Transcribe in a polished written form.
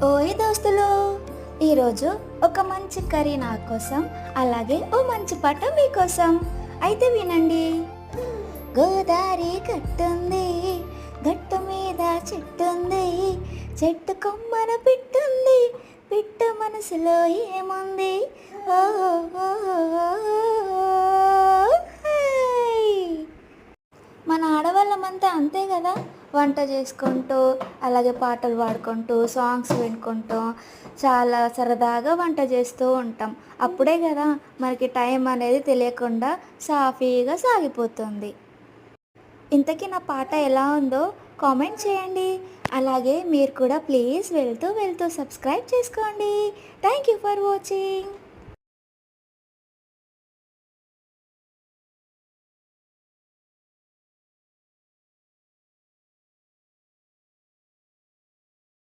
ఓయ్ దోస్తులు, ఈరోజు ఒక మంచి కర్రీ నా కోసం, అలాగే ఓ మంచి పాట మీకోసం. అయితే వినండి. గోదారి కట్టుంది, గట్టు మీద చెట్టుంది, చెట్టు కొమ్మన పిట్టుంది, పిట్ట మనసులో ఏముంది? ఓ ఓ, మన ఆడవాళ్ళమంతా అంతే కదా. వంట చేసుకుంటూ, అలాగే పాటలు పాడుకుంటూ, సాంగ్స్ వినుకుంటూ చాలా సరదాగా వంట చేస్తూ ఉంటాం. అప్పుడే కదా మనకి టైం అనేది తెలియకుండా సాఫీగా సాగిపోతుంది. ఇంతకీ నా పాట ఎలా ఉందో కామెంట్ చేయండి. అలాగే మీరు కూడా ప్లీజ్ వెళ్తూ వెళ్తూ సబ్స్క్రైబ్ చేసుకోండి. Thank you for watching.